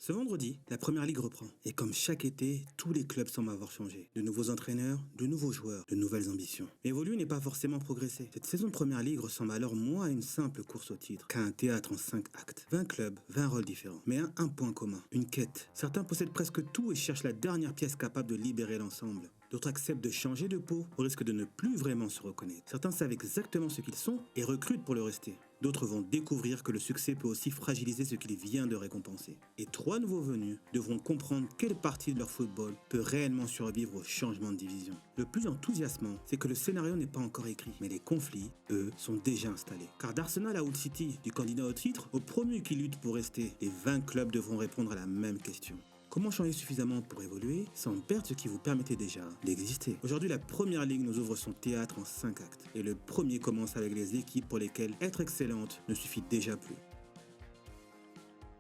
Ce vendredi, la Première Ligue reprend. Et comme chaque été, tous les clubs semblent avoir changé. De nouveaux entraîneurs, de nouveaux joueurs, de nouvelles ambitions. Évoluer n'est pas forcément progresser. Cette saison de Première Ligue ressemble alors moins à une simple course au titre qu'à un théâtre en 5 actes. 20 clubs, 20 rôles différents. Mais un point commun, une quête. Certains possèdent presque tout et cherchent la dernière pièce capable de libérer l'ensemble. D'autres acceptent de changer de peau au risque de ne plus vraiment se reconnaître. Certains savent exactement ce qu'ils sont et recrutent pour le rester. D'autres vont découvrir que le succès peut aussi fragiliser ce qu'il vient de récompenser. Et 3 nouveaux venus devront comprendre quelle partie de leur football peut réellement survivre au changement de division. Le plus enthousiasmant, c'est que le scénario n'est pas encore écrit, mais les conflits, eux, sont déjà installés. Car d'Arsenal à Hull City, du candidat au titre, au promu qui lutte pour rester, les 20 clubs devront répondre à la même question. Comment changer suffisamment pour évoluer sans perdre ce qui vous permettait déjà d'exister? Aujourd'hui, la Première Ligue nous ouvre son théâtre en 5 actes. Et le premier commence avec les équipes pour lesquelles être excellente ne suffit déjà plus.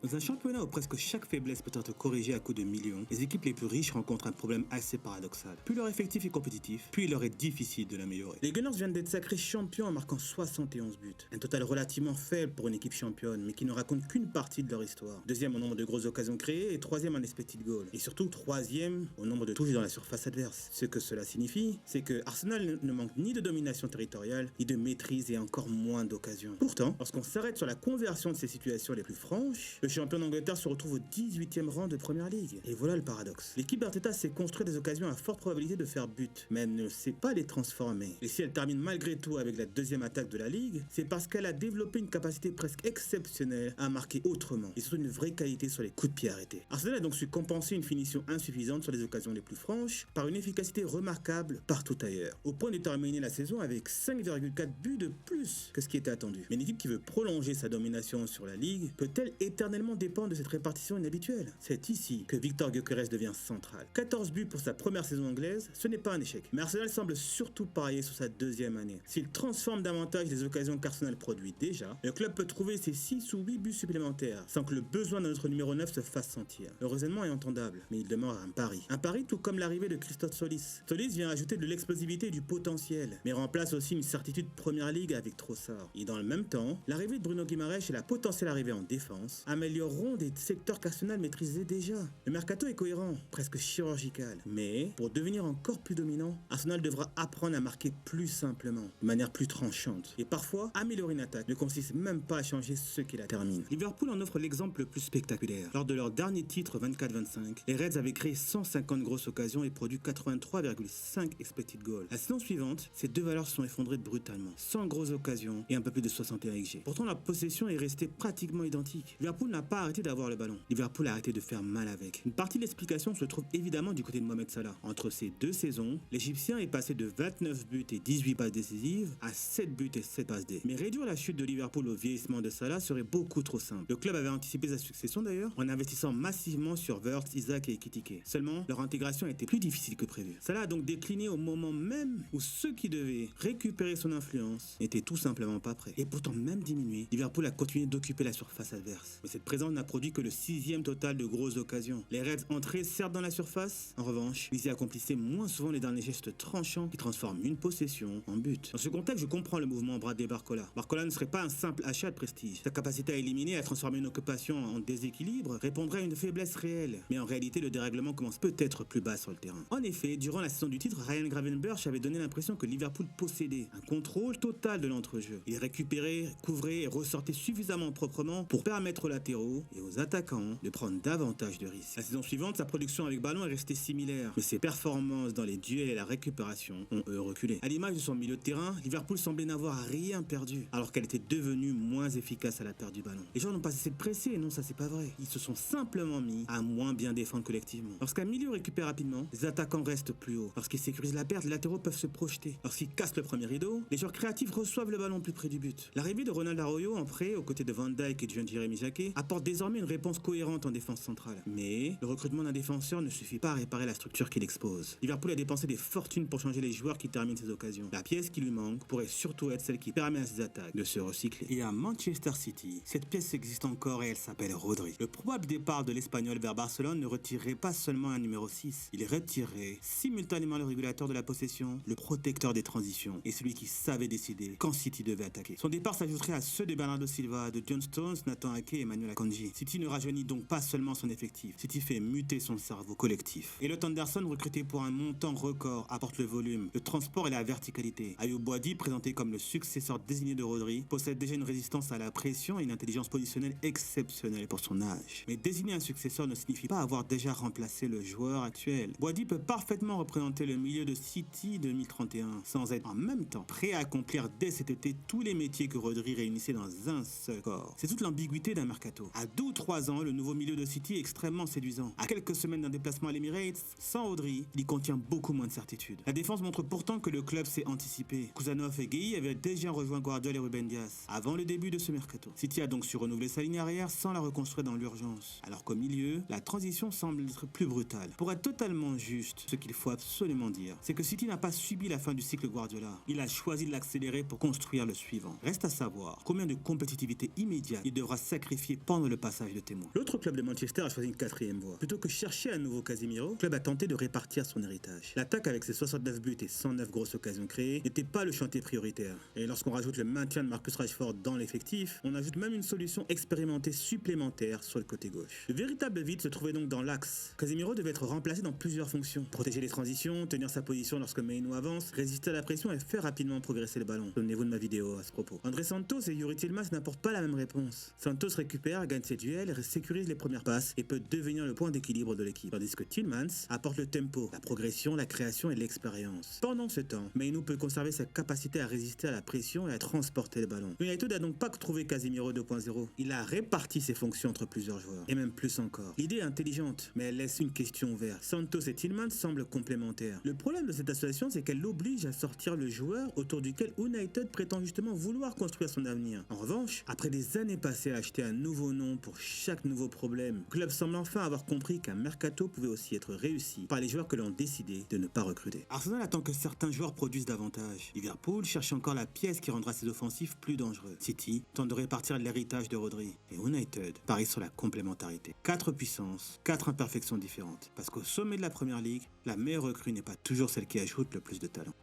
Dans un championnat où presque chaque faiblesse peut être corrigée à coups de millions, les équipes les plus riches rencontrent un problème assez paradoxal. Plus leur effectif est compétitif, plus il leur est difficile de l'améliorer. Les Gunners viennent d'être sacrés champions en marquant 71 buts. Un total relativement faible pour une équipe championne, mais qui ne raconte qu'une partie de leur histoire. Deuxième au nombre de grosses occasions créées et troisième en expected goal. Et surtout troisième au nombre de touches dans la surface adverse. Ce que cela signifie, c'est que Arsenal ne manque ni de domination territoriale, ni de maîtrise et encore moins d'occasions. Pourtant, lorsqu'on s'arrête sur la conversion de ces situations les plus franches, le champion d'Angleterre se retrouve au 18e rang de Première Ligue. Et voilà le paradoxe. L'équipe d'Arteta s'est construite des occasions à forte probabilité de faire but, mais elle ne sait pas les transformer. Et si elle termine malgré tout avec la deuxième attaque de la Ligue, c'est parce qu'elle a développé une capacité presque exceptionnelle à marquer autrement, et surtout une vraie qualité sur les coups de pied arrêtés. Arsenal a donc su compenser une finition insuffisante sur les occasions les plus franches par une efficacité remarquable partout ailleurs, au point de terminer la saison avec 5,4 buts de plus que ce qui était attendu. Mais une équipe qui veut prolonger sa domination sur la Ligue peut-elle éternellement dépend de cette répartition inhabituelle? C'est ici que Victor Gyökeres devient central. 14 buts pour sa première saison anglaise, ce n'est pas un échec. Mais Arsenal semble surtout parier sur sa deuxième année. S'il transforme davantage les occasions qu'Arsenal produit déjà, le club peut trouver ses 6 ou 8 buts supplémentaires sans que le besoin de notre numéro 9 se fasse sentir. Le raisonnement est entendable, mais il demeure un pari. Un pari tout comme l'arrivée de Christophe Solis. Solis vient ajouter de l'explosivité et du potentiel, mais remplace aussi une certitude Première Ligue avec Trossard. Et dans le même temps, l'arrivée de Bruno Guimaraes et la potentielle arrivée en défense amélioreront des secteurs qu'Arsenal maîtrisait déjà. Le mercato est cohérent, presque chirurgical. Mais, pour devenir encore plus dominant, Arsenal devra apprendre à marquer plus simplement, de manière plus tranchante. Et parfois, améliorer une attaque ne consiste même pas à changer ce qui la termine. Liverpool en offre l'exemple le plus spectaculaire. Lors de leur dernier titre 24-25, les Reds avaient créé 150 grosses occasions et produit 83,5 expected goals. La saison suivante, ces deux valeurs se sont effondrées brutalement. 100 grosses occasions et un peu plus de 61 XG. Pourtant, la possession est restée pratiquement identique. Liverpool n'a pas arrêté d'avoir le ballon. Liverpool a arrêté de faire mal avec. Une partie de l'explication se trouve évidemment du côté de Mohamed Salah. Entre ces deux saisons, l'Égyptien est passé de 29 buts et 18 passes décisives à 7 buts et 7 passes D. Mais réduire la chute de Liverpool au vieillissement de Salah serait beaucoup trop simple. Le club avait anticipé sa succession d'ailleurs en investissant massivement sur Wirtz, Isaac et Ekitike. Seulement, leur intégration a été plus difficile que prévu. Salah a donc décliné au moment même où ceux qui devaient récupérer son influence n'étaient tout simplement pas prêts. Et pourtant même diminué, Liverpool a continué d'occuper la surface adverse. Mais cette présence n'a produit que le 6e total de grosses occasions. Les Reds entraient certes dans la surface, en revanche, ils y accomplissaient moins souvent les derniers gestes tranchants qui transforment une possession en but. Dans ce contexte, je comprends le mouvement Bradley Barcola. Barcola ne serait pas un simple achat de prestige. Sa capacité à éliminer et à transformer une occupation en déséquilibre répondrait à une faiblesse réelle. Mais en réalité, le dérèglement commence peut-être plus bas sur le terrain. En effet, durant la saison du titre, Ryan Gravenberch avait donné l'impression que Liverpool possédait un contrôle total de l'entrejeu. Il récupérait, couvrait et ressortait suffisamment proprement pour permettre aux latéraux et aux attaquants de prendre davantage de risques. La saison suivante, sa production avec ballon est restée similaire, mais ses performances dans les duels et la récupération ont eux reculé. À l'image de son milieu de terrain, Liverpool semblait n'avoir rien perdu, alors qu'elle était devenue moins efficace à la perte du ballon. Les joueurs n'ont pas cessé de presser, et non, ça c'est pas vrai. Ils se sont simplement mis à moins bien défendre collectivement. Lorsqu'un milieu récupère rapidement, les attaquants restent plus haut. Lorsqu'ils sécurisent la perte, les latéraux peuvent se projeter. Lorsqu'ils cassent le premier rideau, les joueurs créatifs reçoivent le ballon plus près du but. L'arrivée de Ronald Arroyo en prêt, aux côtés de Van Dijk et de jeune Jérémy Jacquet, apporte désormais une réponse cohérente en défense centrale. Mais le recrutement d'un défenseur ne suffit pas à réparer la structure qu'il expose. Liverpool a dépensé des fortunes pour changer les joueurs qui terminent ces occasions. La pièce qui lui manque pourrait surtout être celle qui permet à ses attaques de se recycler. Et à Manchester City, cette pièce existe encore et elle s'appelle Rodri. Le probable départ de l'Espagnol vers Barcelone ne retirerait pas seulement un numéro 6, il retirerait simultanément le régulateur de la possession, le protecteur des transitions et celui qui savait décider quand City devait attaquer. Son départ s'ajouterait à ceux de Bernardo Silva, de John Stones, Nathan Ake et Emmanuel Akanji. City ne rajeunit donc pas seulement son effectif, City fait muter son cerveau collectif. Elliot Anderson, recruté pour un montant record, apporte le volume, le transport et la verticalité. Ayoub Boadi, présenté comme le successeur désigné de Rodri, possède déjà une résistance à la pression et une intelligence positionnelle exceptionnelle pour son âge. Mais désigner un successeur ne signifie pas avoir déjà remplacé le joueur actuel. Boadi peut parfaitement représenter le milieu de City 2031, sans être en même temps prêt à accomplir dès cet été tous les métiers que Rodri réunissait dans un seul corps. C'est toute l'ambiguïté d'un mercato. À 2 ou 3 ans, le nouveau milieu de City est extrêmement séduisant. À quelques semaines d'un déplacement à l'Emirates, sans Rodri, il contient beaucoup moins de certitude. La défense montre pourtant que le club s'est anticipé. Kuzanov et Gueye avaient déjà rejoint Guardiola et Ruben Dias avant le début de ce mercato. City a donc su renouveler sa ligne arrière sans la reconstruire dans l'urgence. Alors qu'au milieu, la transition semble être plus brutale. Pour être totalement juste, ce qu'il faut absolument dire, c'est que City n'a pas subi la fin du cycle Guardiola. Il a choisi de l'accélérer pour construire le suivant. Reste à savoir combien de compétitivité immédiate il devra sacrifier pendant le passage de témoin. L'autre club de Manchester a choisi une 4e voie. Plutôt que chercher un nouveau Casemiro, le club a tenté de répartir son héritage. L'attaque avec ses 69 buts et 109 grosses occasions créées n'était pas le chantier prioritaire. Et lorsqu'on rajoute le maintien de Marcus Rashford dans l'effectif, on ajoute même une solution expérimentée supplémentaire sur le côté gauche. Le véritable vide se trouvait donc dans l'axe. Casemiro devait être remplacé dans plusieurs fonctions. Protéger les transitions, tenir sa position lorsque Mainoo avance, résister à la pression et faire rapidement progresser le ballon. Souvenez-vous de ma vidéo à ce propos. André Santos et Youri Tillmans n'apportent pas la même réponse. Santos récupère, gagne ses duels, sécurise les premières passes et peut devenir le point d'équilibre de l'équipe. Tandis que Tillmans apporte le tempo, la progression, la création et l'expérience. Pendant ce temps, Mainoo peut conserver sa capacité à résister à la pression et à transporter le ballon. United n'a donc pas trouvé Casemiro 2.0. Il a réparti ses fonctions entre plusieurs joueurs. Et même plus encore. L'idée est intelligente, mais elle laisse une question ouverte. Santos et Tillmans semblent complémentaires. Le problème de cette association, c'est qu'elle l'oblige à sortir le joueur autour duquel United prétend justement vouloir construire son avenir. En revanche, après des années passées à acheter un nouveau nom pour chaque nouveau problème, le club semble enfin avoir compris qu'un mercato pouvait aussi être réussi par les joueurs que l'on décidé de ne pas recruter. Arsenal attend que certains joueurs produisent davantage. Liverpool cherche encore la pièce qui rendra ses offensifs plus dangereux. City tente de répartir l'héritage de Rodri. Et United parie sur la complémentarité. 4 puissances, 4 imperfections différentes. Parce qu'au sommet de la première ligue, la meilleure recrue n'est pas toujours celle qui ajoute le plus de talent.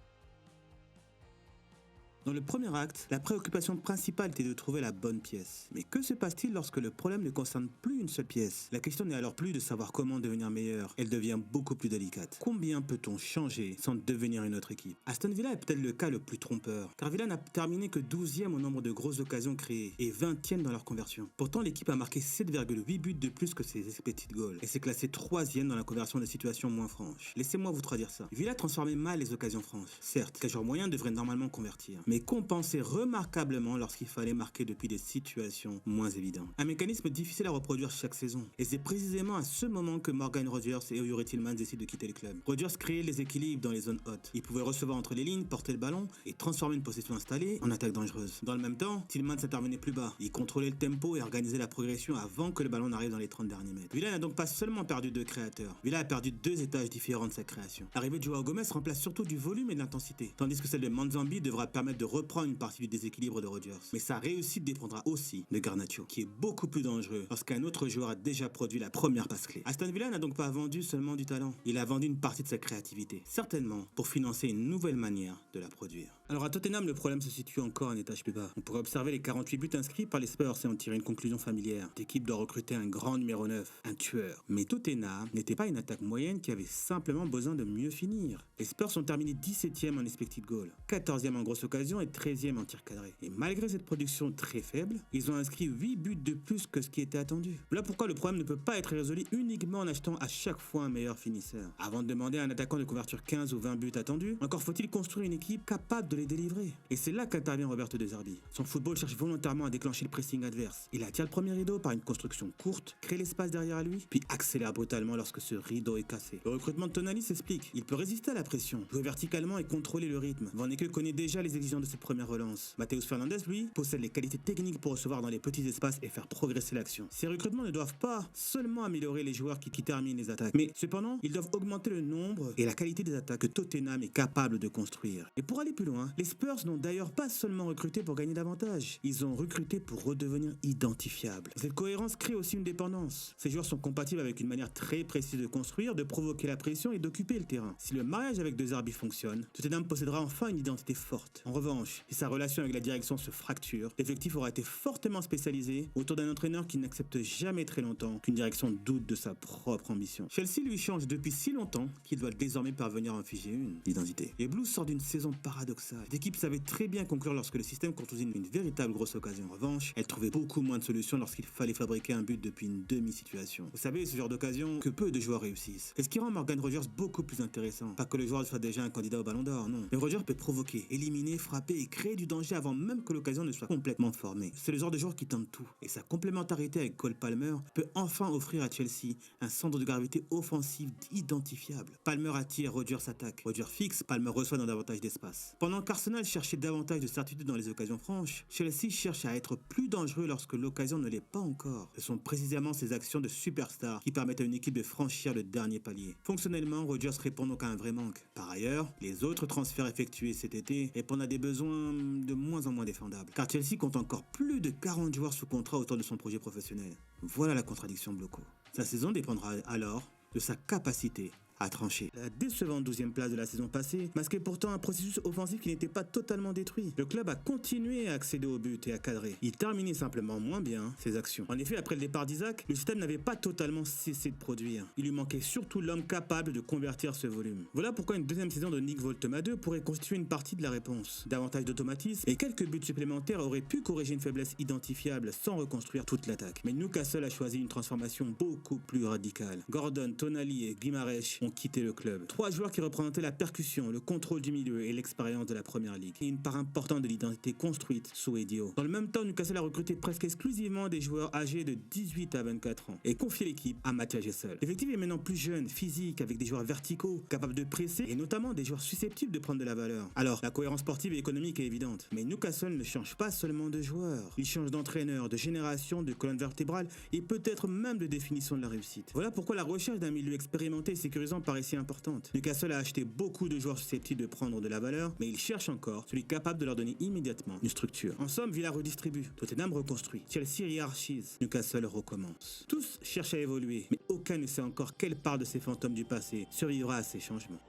Dans le premier acte, la préoccupation principale était de trouver la bonne pièce. Mais que se passe-t-il lorsque le problème ne concerne plus une seule pièce? La question n'est alors plus de savoir comment devenir meilleur, elle devient beaucoup plus délicate. Combien peut-on changer sans devenir une autre équipe? Aston Villa est peut-être le cas le plus trompeur, car Villa n'a terminé que 12e au nombre de grosses occasions créées et 20e dans leur conversion. Pourtant, l'équipe a marqué 7,8 buts de plus que ses expected goals et s'est classée 3e dans la conversion de situations moins franches. Laissez-moi vous traduire ça. Villa transformait mal les occasions franches. Certes, les joueurs moyens devraient normalement convertir, mais compensait remarquablement lorsqu'il fallait marquer depuis des situations moins évidentes. Un mécanisme difficile à reproduire chaque saison. Et c'est précisément à ce moment que Morgan Rodgers et Youri Tillmans décident de quitter le club. Rodgers créait les équilibres dans les zones hautes. Il pouvait recevoir entre les lignes, porter le ballon et transformer une possession installée en attaque dangereuse. Dans le même temps, Tillmans intervenait plus bas. Il contrôlait le tempo et organisait la progression avant que le ballon n'arrive dans les 30 derniers mètres. Villa n'a donc pas seulement perdu 2 créateurs. Villa a perdu 2 étages différents de sa création. L'arrivée de Joao Gomez remplace surtout du volume et de l'intensité, tandis que celle de Manzambi devra permettre de reprendre une partie du déséquilibre de Rodgers. Mais sa réussite dépendra aussi de Garnacho, qui est beaucoup plus dangereux lorsqu'un autre joueur a déjà produit la première passe clé. Aston Villa n'a donc pas vendu seulement du talent, il a vendu une partie de sa créativité, certainement pour financer une nouvelle manière de la produire. Alors à Tottenham, le problème se situe encore un étage plus bas. On pourrait observer les 48 buts inscrits par les Spurs et en tirer une conclusion familière. L'équipe doit recruter un grand numéro 9, un tueur. Mais Tottenham n'était pas une attaque moyenne qui avait simplement besoin de mieux finir. Les Spurs sont terminés 17e en expected goal, 14e en grosse occasion et 13e en tir cadré. Et malgré cette production très faible, ils ont inscrit 8 buts de plus que ce qui était attendu. Voilà pourquoi le problème ne peut pas être résolu uniquement en achetant à chaque fois un meilleur finisseur. Avant de demander à un attaquant de convertir 15 ou 20 buts attendus, encore faut-il construire une équipe capable de les délivrer. Et c'est là qu'intervient Roberto De Zerbi. Son football cherche volontairement à déclencher le pressing adverse. Il attire le premier rideau par une construction courte, crée l'espace derrière lui, puis accélère brutalement lorsque ce rideau est cassé. Le recrutement de Tonali s'explique. Il peut résister à la pression, jouer verticalement et contrôler le rythme. Van Ecke connaît déjà les exigences de cette première relance. Mateus Fernandes, lui, possède les qualités techniques pour recevoir dans les petits espaces et faire progresser l'action. Ces recrutements ne doivent pas seulement améliorer les joueurs qui terminent les attaques, mais cependant, ils doivent augmenter le nombre et la qualité des attaques que Tottenham est capable de construire. Et pour aller plus loin, Les Spurs n'ont d'ailleurs pas seulement recruté pour gagner davantage, ils ont recruté pour redevenir identifiables. Cette cohérence crée aussi une dépendance. Ces joueurs sont compatibles avec une manière très précise de construire, de provoquer la pression et d'occuper le terrain. Si le mariage avec deux arbitres fonctionne, Tottenham possédera enfin une identité forte. En revanche, si sa relation avec la direction se fracture, l'effectif aura été fortement spécialisé autour d'un entraîneur qui n'accepte jamais très longtemps qu'une direction doute de sa propre ambition. Chelsea lui change depuis si longtemps qu'il doit désormais parvenir à en figer une identité. Les Blues sortent d'une saison paradoxale. L'équipe savait très bien conclure lorsque le système construisait une véritable grosse occasion. En revanche, elle trouvait beaucoup moins de solutions lorsqu'il fallait fabriquer un but depuis une demi-situation. Vous savez, ce genre d'occasion que peu de joueurs réussissent. C'est ce qui rend Morgan Rogers beaucoup plus intéressant. Pas que le joueur soit déjà un candidat au Ballon d'Or, non. Mais Rogers peut provoquer, éliminer, frapper et créer du danger avant même que l'occasion ne soit complètement formée. C'est le genre de joueur qui tente tout. Et sa complémentarité avec Cole Palmer peut enfin offrir à Chelsea un centre de gravité offensif identifiable. Palmer attire, Rogers s'attaque. Rogers fixe, Palmer reçoit dans davantage d'espace. Pendant qu'Arsenal cherchait davantage de certitude dans les occasions franches, Chelsea cherche à être plus dangereux lorsque l'occasion ne l'est pas encore. Ce sont précisément ces actions de superstar qui permettent à une équipe de franchir le dernier palier. Fonctionnellement, Rogers répond donc à un vrai manque. Par ailleurs, les autres transferts effectués cet été répondent à des besoins de moins en moins défendables. Car Chelsea compte encore plus de 40 joueurs sous contrat autour de son projet professionnel. Voilà la contradiction Blocco. Sa saison dépendra alors de sa capacité à trancher. La décevante 12e place de la saison passée masquait pourtant un processus offensif qui n'était pas totalement détruit. Le club a continué à accéder au but et à cadrer. Il terminait simplement moins bien ses actions. En effet, après le départ d'Isaac, le système n'avait pas totalement cessé de produire. Il lui manquait surtout l'homme capable de convertir ce volume. Voilà pourquoi une deuxième saison de Nick Woltema 2 pourrait constituer une partie de la réponse. Davantage d'automatisme et quelques buts supplémentaires auraient pu corriger une faiblesse identifiable sans reconstruire toute l'attaque. Mais Newcastle a choisi une transformation beaucoup plus radicale. Gordon, Tonali et Guimarães ont quitté le club. 3 joueurs qui représentaient la percussion, le contrôle du milieu et l'expérience de la première ligue. Et une part importante de l'identité construite sous Edio. Dans le même temps, Newcastle a recruté presque exclusivement des joueurs âgés de 18 à 24 ans et confié l'équipe à Matthias Gessel. L'effectif est maintenant plus jeune, physique, avec des joueurs verticaux, capables de presser et notamment des joueurs susceptibles de prendre de la valeur. Alors, la cohérence sportive et économique est évidente. Mais Newcastle ne change pas seulement de joueurs. Il change d'entraîneur, de génération, de colonne vertébrale et peut-être même de définition de la réussite. Voilà pourquoi la recherche d'un milieu expérimenté et sécurisant paraissait importante. Newcastle a acheté beaucoup de joueurs susceptibles de prendre de la valeur, mais il cherche encore celui capable de leur donner immédiatement une structure. En somme, Villa redistribue, Tottenham reconstruit, Chelsea hiérarchise, Newcastle recommence. Tous cherchent à évoluer, mais aucun ne sait encore quelle part de ces fantômes du passé survivra à ces changements.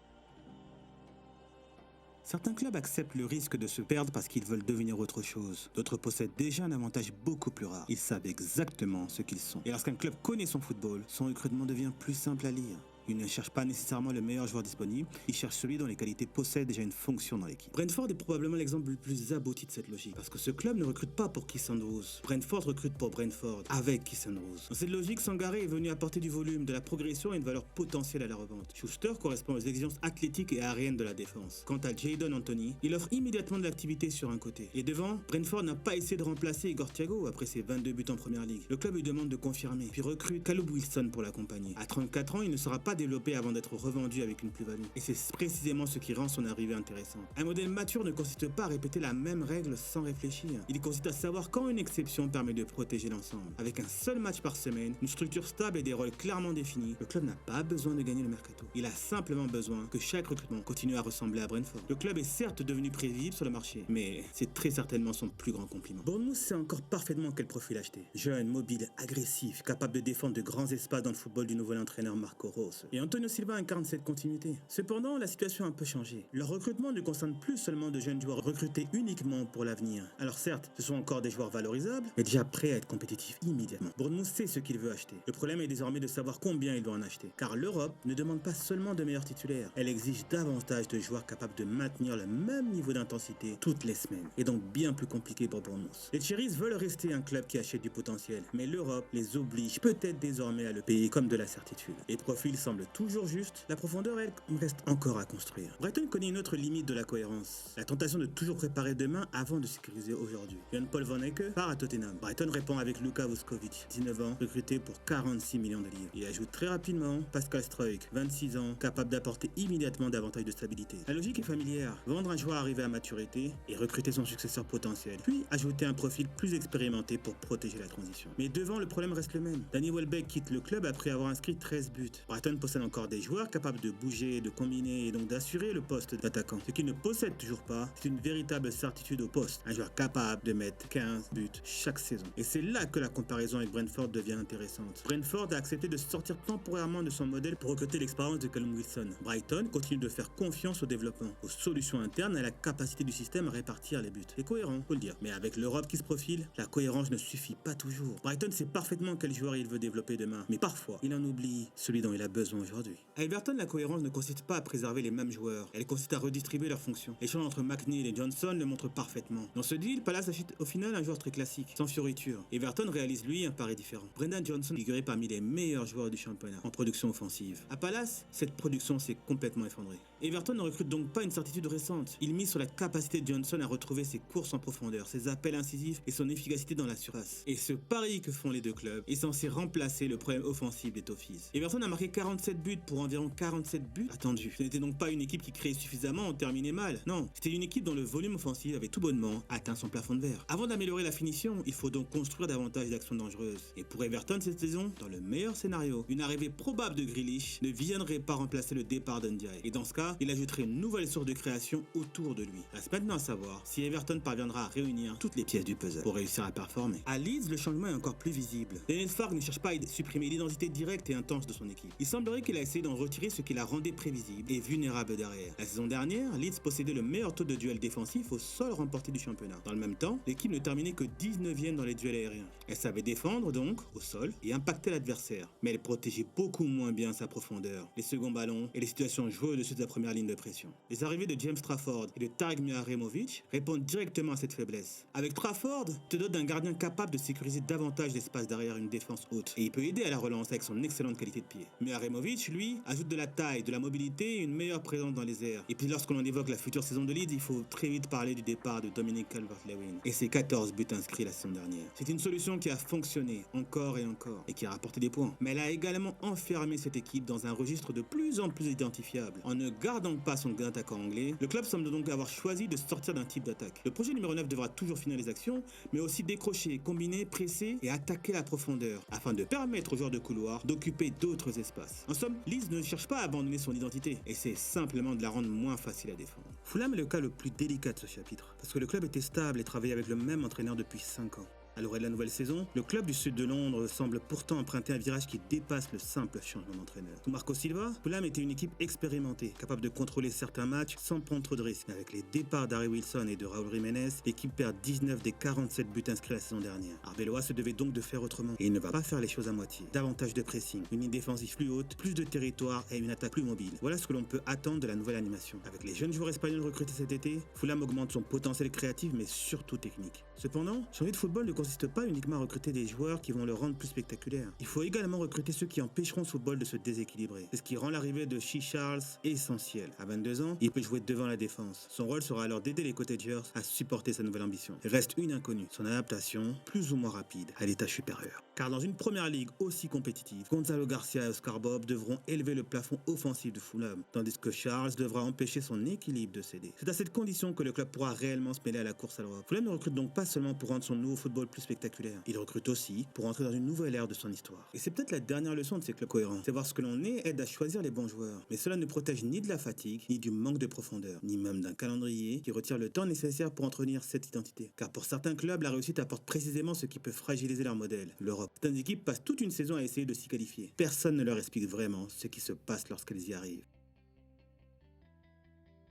Certains clubs acceptent le risque de se perdre parce qu'ils veulent devenir autre chose. D'autres possèdent déjà un avantage beaucoup plus rare. Ils savent exactement ce qu'ils sont. Et lorsqu'un club connaît son football, son recrutement devient plus simple à lire. Il ne cherche pas nécessairement le meilleur joueur disponible, il cherche celui dont les qualités possèdent déjà une fonction dans l'équipe. Brentford est probablement l'exemple le plus abouti de cette logique, parce que ce club ne recrute pas pour Keith Andrews. Brentford recrute pour Brentford, avec Keith Andrews. Dans cette logique, Sangaré est venu apporter du volume, de la progression et une valeur potentielle à la revente. Schuster correspond aux exigences athlétiques et aériennes de la défense. Quant à Jadon Anthony, il offre immédiatement de l'activité sur un côté. Et devant, Brentford n'a pas essayé de remplacer Igor Thiago après ses 22 buts en première ligue. Le club lui demande de confirmer, puis recrute Caleb Wilson pour l'accompagner. À 34 ans, il ne sera pas développé avant d'être revendu avec une plus-value. Et c'est précisément ce qui rend son arrivée intéressante. Un modèle mature ne consiste pas à répéter la même règle sans réfléchir. Il consiste à savoir quand une exception permet de protéger l'ensemble. Avec un seul match par semaine, une structure stable et des rôles clairement définis, le club n'a pas besoin de gagner le mercato. Il a simplement besoin que chaque recrutement continue à ressembler à Brentford. Le club est certes devenu prévisible sur le marché, mais c'est très certainement son plus grand compliment. Bournemouth sait encore parfaitement quel profil acheter. Jeune, mobile, agressif, capable de défendre de grands espaces dans le football du nouvel entraîneur Marco Rose. Et Antonio Silva incarne cette continuité. Cependant, la situation a un peu changé. Leur recrutement ne concerne plus seulement de jeunes joueurs recrutés uniquement pour l'avenir. Alors certes, ce sont encore des joueurs valorisables, mais déjà prêts à être compétitifs immédiatement. Bournemouth sait ce qu'il veut acheter. Le problème est désormais de savoir combien il doit en acheter. Car l'Europe ne demande pas seulement de meilleurs titulaires, elle exige davantage de joueurs capables de maintenir le même niveau d'intensité toutes les semaines. Et donc bien plus compliqué pour Bournemouth. Les Cherries veulent rester un club qui achète du potentiel, mais l'Europe les oblige peut-être désormais à le payer comme de la certitude. Les profils semblent toujours justes, la profondeur, elle, reste encore à construire. Brighton connaît une autre limite de la cohérence. La tentation de toujours préparer demain avant de sécuriser aujourd'hui. Jan-Paul Van Hecke part à Tottenham. Brighton répond avec Luka Vuskovic, 19 ans, recruté pour 46 millions de livres. Il ajoute très rapidement Pascal Struijk, 26 ans, capable d'apporter immédiatement davantage de stabilité. La logique est familière. Vendre un joueur arrivé à maturité et recruter son successeur potentiel. Puis ajouter un profil plus expérimenté pour protéger la transition. Mais devant, le problème reste le même. Danny Welbeck quitte le club après avoir inscrit 13 buts. Brighton possède encore des joueurs capables de bouger, de combiner et donc d'assurer le poste d'attaquant. Ce qu'il ne possède toujours pas, c'est une véritable certitude au poste. Un joueur capable de mettre 15 buts chaque saison. Et c'est là que la comparaison avec Brentford devient intéressante. Brentford a accepté de sortir temporairement de son modèle pour recruter l'expérience de Callum Wilson. Brighton continue de faire confiance au développement, aux solutions internes et à la capacité du système à répartir les buts. C'est cohérent, faut le dire. Mais avec l'Europe qui se profile, la cohérence ne suffit pas toujours. Brighton sait parfaitement quel joueur il veut développer demain, mais parfois, il en oublie celui dont il a besoin aujourd'hui. À Everton, la cohérence ne consiste pas à préserver les mêmes joueurs, elle consiste à redistribuer leurs fonctions. L'échange entre McNeil et Johnson le montre parfaitement. Dans ce deal, Palace achète au final un joueur très classique, sans fioriture. Everton réalise lui un pari différent. Brendan Johnson figurait parmi les meilleurs joueurs du championnat en production offensive. À Palace, cette production s'est complètement effondrée. Everton ne recrute donc pas une certitude récente. Il mise sur la capacité de Johnson à retrouver ses courses en profondeur, ses appels incisifs et son efficacité dans la surface. Et ce pari que font les deux clubs est censé remplacer le problème offensif des Toffees. Everton a marqué 47 buts pour environ 47 buts attendus. Ce n'était donc pas une équipe qui créait suffisamment en terminait mal. Non, c'était une équipe dont le volume offensif avait tout bonnement atteint son plafond de verre. Avant d'améliorer la finition, il faut donc construire davantage d'actions dangereuses. Et pour Everton cette saison, dans le meilleur scénario, une arrivée probable de Grealish ne viendrait pas remplacer le départ d'Ndiaye. Et dans ce cas, il ajouterait une nouvelle source de création autour de lui. Reste maintenant à savoir si Everton parviendra à réunir toutes les pièces du puzzle pour réussir à performer. À Leeds, le changement est encore plus visible. Daniel Farke ne cherche pas à supprimer l'identité directe et intense de son équipe. Il semblerait qu'il a essayé d'en retirer ce qui la rendait prévisible et vulnérable derrière. La saison dernière, Leeds possédait le meilleur taux de duel défensif au sol remporté du championnat. Dans le même temps, l'équipe ne terminait que 19e dans les duels aériens. Elle savait défendre donc au sol et impacter l'adversaire, mais elle protégeait beaucoup moins bien sa profondeur, les seconds ballons et les situations jouées au-dessus de la première ligne de pression. Les arrivées de James Trafford et de Tarek Mihailovic répondent directement à cette faiblesse. Avec Trafford, te dote d'un gardien capable de sécuriser davantage l'espace derrière une défense haute et il peut aider à la relance avec son excellente qualité de pied. Mihailovic, lui, ajoute de la taille, de la mobilité et une meilleure présence dans les airs. Et puis lorsque l'on évoque la future saison de Leeds, il faut très vite parler du départ de Dominic Calvert-Lewin et ses 14 buts inscrits la saison dernière. C'est une solution qui a fonctionné encore et encore et qui a rapporté des points. Mais elle a également enfermé cette équipe dans un registre de plus en plus identifiable. En ne gardant pas son attaquant anglais, le club semble donc avoir choisi de sortir d'un type d'attaque. Le projet numéro 9 devra toujours finir les actions, mais aussi décrocher, combiner, presser et attaquer la profondeur, afin de permettre aux joueurs de couloir d'occuper d'autres espaces. En somme, Leeds ne cherche pas à abandonner son identité, et c'est simplement de la rendre moins facile à défendre. Fulham est le cas le plus délicat de ce chapitre, parce que le club était stable et travaillait avec le même entraîneur depuis 5 ans. À l'orée de la nouvelle saison, le club du sud de Londres semble pourtant emprunter un virage qui dépasse le simple changement d'entraîneur. Sous Marco Silva, Fulham était une équipe expérimentée, capable de contrôler certains matchs sans prendre trop de risques. Avec les départs d'Harry Wilson et de Raúl Jiménez, l'équipe perd 19 des 47 buts inscrits la saison dernière. Arbeloa se devait donc de faire autrement, et il ne va pas faire les choses à moitié. Davantage de pressing, une ligne défensive plus haute, plus de territoire et une attaque plus mobile. Voilà ce que l'on peut attendre de la nouvelle animation. Avec les jeunes joueurs espagnols recrutés cet été, Fulham augmente son potentiel créatif mais surtout technique. Cependant, changer de football ne consiste pas uniquement à recruter des joueurs qui vont le rendre plus spectaculaire. Il faut également recruter ceux qui empêcheront ce football de se déséquilibrer. C'est ce qui rend l'arrivée de Shea Charles essentielle. À 22 ans, il peut jouer devant la défense. Son rôle sera alors d'aider les Cottagers à supporter sa nouvelle ambition. Il reste une inconnue, son adaptation, plus ou moins rapide, à l'étage supérieur. Car dans une première ligue aussi compétitive, Gonzalo Garcia et Oscar Bob devront élever le plafond offensif de Fulham, tandis que Charles devra empêcher son équilibre de céder. C'est à cette condition que le club pourra réellement se mêler à la course à l'Europe. Fulham ne recrute donc pas seulement pour rendre son nouveau football plus spectaculaire, il recrute aussi pour entrer dans une nouvelle ère de son histoire. Et c'est peut-être la dernière leçon de ces clubs cohérents. C'est voir ce que l'on est aide à choisir les bons joueurs. Mais cela ne protège ni de la fatigue, ni du manque de profondeur, ni même d'un calendrier qui retire le temps nécessaire pour entretenir cette identité. Car pour certains clubs, la réussite apporte précisément ce qui peut fragiliser leur modèle, l'Europe. Certaines équipes passent toute une saison à essayer de s'y qualifier. Personne ne leur explique vraiment ce qui se passe lorsqu'elles y arrivent.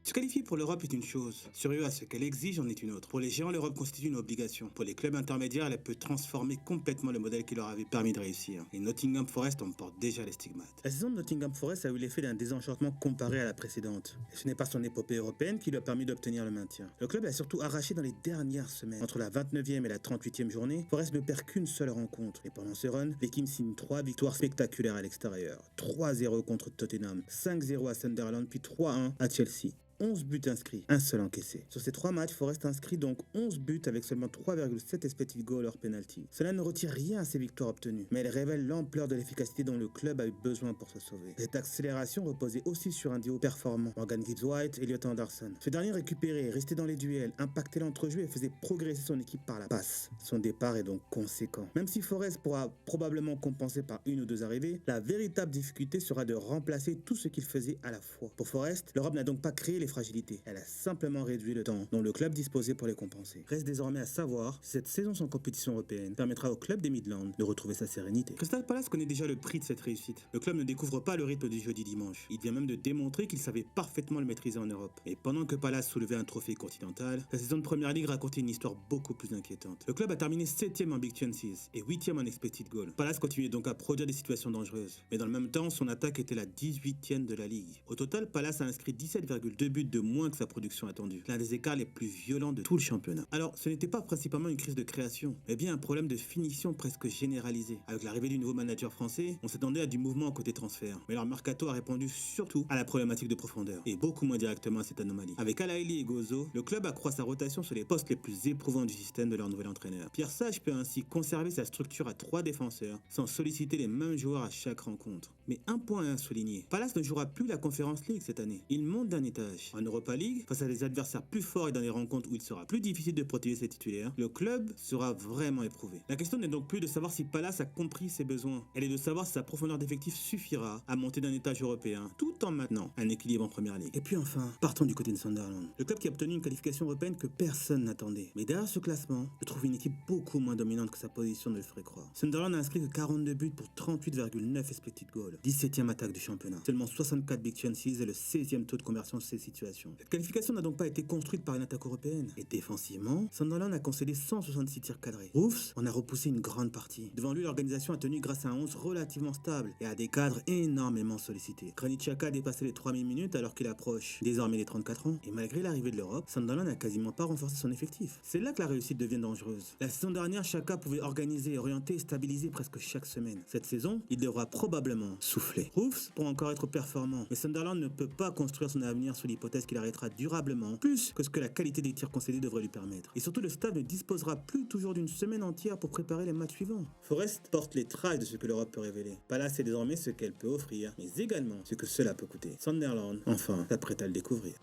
Se qualifier pour l'Europe est une chose, sérieux à ce qu'elle exige en est une autre. Pour les géants, l'Europe constitue une obligation. Pour les clubs intermédiaires, elle peut transformer complètement le modèle qui leur avait permis de réussir. Et Nottingham Forest en porte déjà les stigmates. La saison de Nottingham Forest a eu l'effet d'un désenchantement comparé à la précédente. Et ce n'est pas son épopée européenne qui lui a permis d'obtenir le maintien. Le club a surtout arraché dans les dernières semaines. Entre la 29e et la 38e journée, Forest ne perd qu'une seule rencontre. Et pendant ce run, l'équipe signe 3 victoires spectaculaires à l'extérieur. 3-0 contre Tottenham, 5-0 à Sunderland, puis 3-1 à Chelsea. 11 buts inscrits, un seul encaissé. Sur ces 3 matchs, Forest inscrit donc 11 buts avec seulement 3,7 expected goals hors penalty. Cela ne retire rien à ces victoires obtenues, mais elle révèle l'ampleur de l'efficacité dont le club a eu besoin pour se sauver. Cette accélération reposait aussi sur un duo performant, Morgan Gibbs-White et Elliot Anderson. Ce dernier récupérait, restait dans les duels, impactait l'entrejeu et faisait progresser son équipe par la passe. Son départ est donc conséquent. Même si Forest pourra probablement compenser par une ou deux arrivées, la véritable difficulté sera de remplacer tout ce qu'il faisait à la fois. Pour Forest, l'Europe n'a donc pas créé les fragilités, elle a simplement réduit le temps dont le club disposait pour les compenser. Reste désormais à savoir si cette saison sans compétition européenne permettra au club des Midlands de retrouver sa sérénité. Crystal Palace connaît déjà le prix de cette réussite. Le club ne découvre pas le rythme du jeudi-dimanche. Il vient même de démontrer qu'il savait parfaitement le maîtriser en Europe. Et pendant que Palace soulevait un trophée continental, la saison de Première Ligue racontait une histoire beaucoup plus inquiétante. Le club a terminé 7ème en Big Chances et 8ème en expected goal. Palace continuait donc à produire des situations dangereuses. Mais dans le même temps, son attaque était la 18ème de la Ligue. Au total, Palace a inscrit 17,2 buts de moins que sa production attendue. L'un des écarts les plus violents de tout le championnat. Alors, ce n'était pas principalement une crise de création, mais bien un problème de finition presque généralisé. Avec l'arrivée du nouveau manager français, on s'attendait à du mouvement côté transfert. Mais leur mercato a répondu surtout à la problématique de profondeur, et beaucoup moins directement à cette anomalie. Avec Alaili et Gozo, le club accroît sa rotation sur les postes les plus éprouvants du système de leur nouvel entraîneur. Pierre Sage peut ainsi conserver sa structure à 3 défenseurs, sans solliciter les mêmes joueurs à chaque rencontre. Mais un point à souligner, Palace ne jouera plus la Conference League cette année. Il monte d'un étage. En Europa League, face à des adversaires plus forts et dans des rencontres où il sera plus difficile de protéger ses titulaires, le club sera vraiment éprouvé. La question n'est donc plus de savoir si Palace a compris ses besoins, elle est de savoir si sa profondeur d'effectif suffira à monter d'un étage européen, tout en maintenant un équilibre en Première Ligue. Et puis enfin, partons du côté de Sunderland. Le club qui a obtenu une qualification européenne que personne n'attendait. Mais derrière ce classement, je trouve une équipe beaucoup moins dominante que sa position ne le ferait croire. Sunderland a inscrit que 42 buts pour 38,9 expected goals, 17ème attaque du championnat, seulement 64 big chances et le 16ème taux de conversion de ces situations. Cette qualification n'a donc pas été construite par une attaque européenne. Et défensivement, Sunderland a concédé 166 tirs cadrés. Roofs en a repoussé une grande partie. Devant lui, l'organisation a tenu grâce à un 11 relativement stable et à des cadres énormément sollicités. Granit Xhaka a dépassé les 3000 minutes alors qu'il approche désormais les 34 ans. Et malgré l'arrivée de l'Europe, Sunderland n'a quasiment pas renforcé son effectif. C'est là que la réussite devient dangereuse. La saison dernière, Xhaka pouvait organiser, orienter et stabiliser presque chaque semaine. Cette saison, il devra probablement souffler. Roofs pourra encore être performant, mais Sunderland ne peut pas construire son avenir sur l'hypothèse qu'il arrêtera durablement plus que ce que la qualité des tirs concédés devrait lui permettre. Et surtout, le staff ne disposera plus toujours d'une semaine entière pour préparer les matchs suivants. Forest porte les traces de ce que l'Europe peut révéler. Palace est désormais ce qu'elle peut offrir, mais également ce que cela peut coûter. Sunderland, enfin, s'apprête à le découvrir.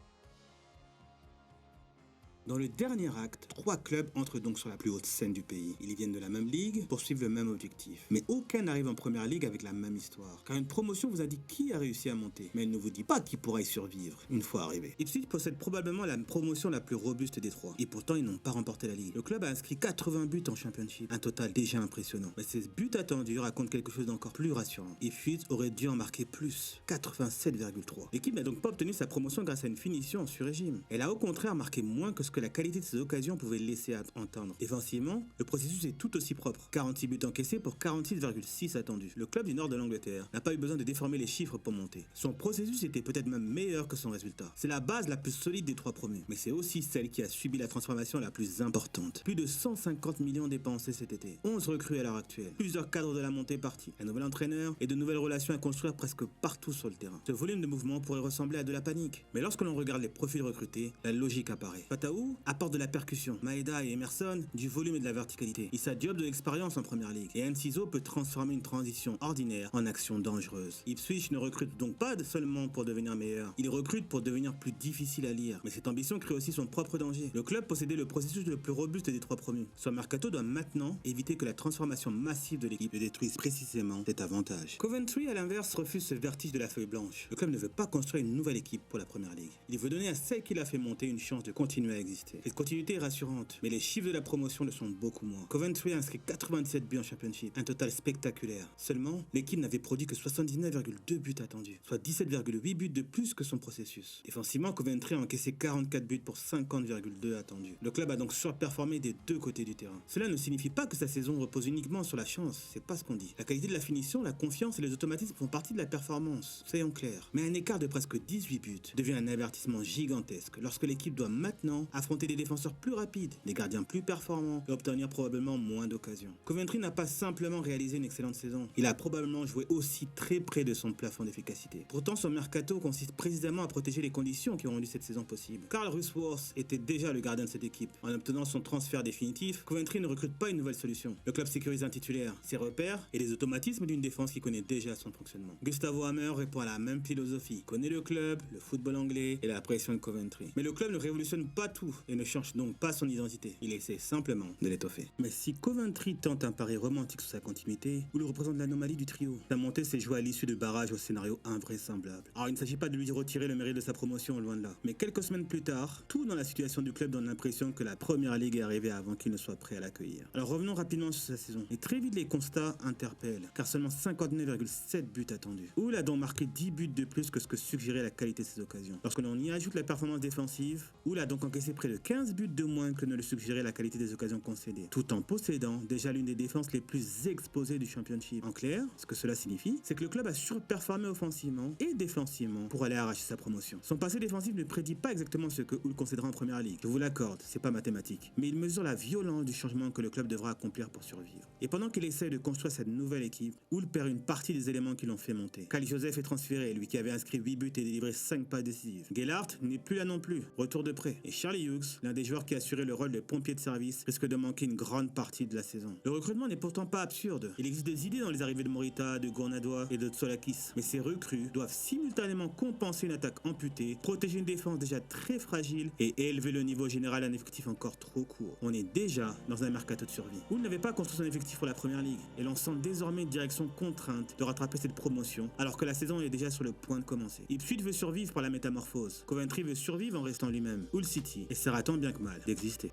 Dans le dernier acte, 3 clubs entrent donc sur la plus haute scène du pays. Ils viennent de la même ligue, poursuivent le même objectif. Mais aucun n'arrive en première ligue avec la même histoire. Car une promotion vous indique qui a réussi à monter, mais elle ne vous dit pas qui pourra y survivre une fois arrivé. Ipswich possède probablement la promotion la plus robuste des 3. Et pourtant, ils n'ont pas remporté la ligue. Le club a inscrit 80 buts en championship, un total déjà impressionnant. Mais ces buts attendus racontent quelque chose d'encore plus rassurant. Ipswich aurait dû en marquer plus, 87,3. L'équipe n'a donc pas obtenu sa promotion grâce à une finition en sur-régime. Elle a au contraire marqué moins que ce que la qualité de ses occasions pouvait laisser entendre. Défensivement, le processus est tout aussi propre. 46 buts encaissés pour 46,6 attendus. Le club du nord de l'Angleterre n'a pas eu besoin de déformer les chiffres pour monter. Son processus était peut-être même meilleur que son résultat. C'est la base la plus solide des 3 promus, mais c'est aussi celle qui a subi la transformation la plus importante. Plus de 150 millions dépensés cet été. 11 recrues à l'heure actuelle. Plusieurs cadres de la montée partis. Un nouvel entraîneur et de nouvelles relations à construire presque partout sur le terrain. Ce volume de mouvement pourrait ressembler à de la panique. Mais lorsque l'on regarde les profils recrutés, la logique apparaît. Fataou apporte de la percussion. Maeda et Emerson, du volume et de la verticalité. Issa Diop de l'expérience en première ligue. Et Enciso peut transformer une transition ordinaire en action dangereuse. Ipswich ne recrute donc pas seulement pour devenir meilleur. Il recrute pour devenir plus difficile à lire. Mais cette ambition crée aussi son propre danger. Le club possédait le processus le plus robuste des 3 promus. Son mercato doit maintenant éviter que la transformation massive de l'équipe ne détruise précisément cet avantage. Coventry, à l'inverse, refuse ce vertige de la feuille blanche. Le club ne veut pas construire une nouvelle équipe pour la première ligue. Il veut donner à celle qui l'a fait monter une chance de continuer à exister. Cette continuité est rassurante, mais les chiffres de la promotion le sont beaucoup moins. Coventry a inscrit 97 buts en championship, un total spectaculaire. Seulement, l'équipe n'avait produit que 79,2 buts attendus, soit 17,8 buts de plus que son processus. Défensivement, Coventry a encaissé 44 buts pour 50,2 attendus. Le club a donc surperformé des 2 côtés du terrain. Cela ne signifie pas que sa saison repose uniquement sur la chance, c'est pas ce qu'on dit. La qualité de la finition, la confiance et les automatismes font partie de la performance, soyons clairs. Mais un écart de presque 18 buts devient un avertissement gigantesque lorsque l'équipe doit maintenant affronter des défenseurs plus rapides, des gardiens plus performants et obtenir probablement moins d'occasions. Coventry n'a pas simplement réalisé une excellente saison, il a probablement joué aussi très près de son plafond d'efficacité. Pourtant, son mercato consiste précisément à protéger les conditions qui ont rendu cette saison possible. Carl Rushworth était déjà le gardien de cette équipe. En obtenant son transfert définitif, Coventry ne recrute pas une nouvelle solution. Le club sécurise un titulaire, ses repères et les automatismes d'une défense qui connaît déjà son fonctionnement. Gustavo Hammer répond à la même philosophie, connaît le club, le football anglais et la pression de Coventry. Mais le club ne révolutionne pas tout et ne change donc pas son identité. Il essaie simplement de l'étoffer. Mais si Coventry tente un pari romantique sur sa continuité, ou le représente l'anomalie du trio, sa montée s'est jouée à l'issue de barrages au scénario invraisemblable. Alors il ne s'agit pas de lui retirer le mérite de sa promotion, loin de là. Mais quelques semaines plus tard, tout dans la situation du club donne l'impression que la première ligue est arrivée avant qu'il ne soit prêt à l'accueillir. Alors revenons rapidement sur sa saison. Et très vite les constats interpellent, car seulement 59,7 buts attendus. Hull a donc marqué 10 buts de plus que ce que suggérait la qualité de ses occasions. Lorsque l'on y ajoute la performance défensive, Hull a donc encaissé près de 15 buts de moins que ne le suggérait la qualité des occasions concédées, tout en possédant déjà l'une des défenses les plus exposées du championship. En clair, ce que cela signifie, c'est que le club a surperformé offensivement et défensivement pour aller arracher sa promotion. Son passé défensif ne prédit pas exactement ce que Hull concédera en première ligue. Je vous l'accorde, c'est pas mathématique. Mais il mesure la violence du changement que le club devra accomplir pour survivre. Et pendant qu'il essaie de construire cette nouvelle équipe, Hull perd une partie des éléments qui l'ont fait monter. Kyle Joseph est transféré, lui qui avait inscrit 8 buts et délivré 5 passes décisives. Gellhardt n'est plus là non plus, retour de prêt. Et Charlie Hughes, l'un des joueurs qui assurait le rôle de pompier de service, risque de manquer une grande partie de la saison. Le recrutement n'est pourtant pas absurde. Il existe des idées dans les arrivées de Morita, de Gournadois et de Tsolakis. Mais ces recrues doivent simultanément compenser une attaque amputée, protéger une défense déjà très fragile et élever le niveau général d'un effectif encore trop court. On est déjà dans un mercato de survie. Hull n'avait pas construit son effectif pour la première ligue et l'on sent désormais une direction contrainte de rattraper cette promotion alors que la saison est déjà sur le point de commencer. Ipswich veut survivre par la métamorphose. Coventry veut survivre en restant lui-même. Hull City essaiera tant bien que mal d'exister.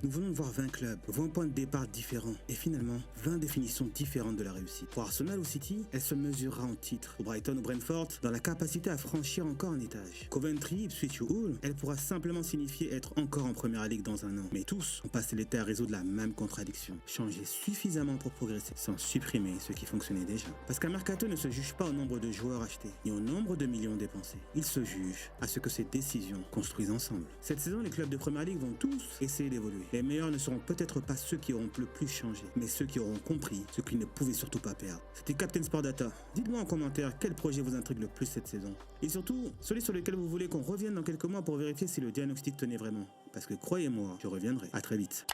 Nous venons de voir 20 clubs, 20 points de départ différents et finalement 20 définitions différentes de la réussite. Pour Arsenal ou City, elle se mesurera en titre. Pour Brighton ou Brentford, dans la capacité à franchir encore un étage. Coventry, Ipswich ou Hull, elle pourra simplement signifier être encore en première ligue dans un an. Mais tous ont passé l'été à résoudre la même contradiction. Changer suffisamment pour progresser sans supprimer ce qui fonctionnait déjà. Parce qu'un mercato ne se juge pas au nombre de joueurs achetés, ni au nombre de millions dépensés. Il se juge à ce que ces décisions construisent ensemble. Cette saison, les clubs de première ligue vont tous essayer d'évoluer. Les meilleurs ne seront peut-être pas ceux qui auront le plus changé, mais ceux qui auront compris ce qu'ils ne pouvaient surtout pas perdre. C'était Captain Sport Data. Dites-moi en commentaire quel projet vous intrigue le plus cette saison. Et surtout, celui sur lequel vous voulez qu'on revienne dans quelques mois pour vérifier si le diagnostic tenait vraiment. Parce que croyez-moi, je reviendrai. À très vite.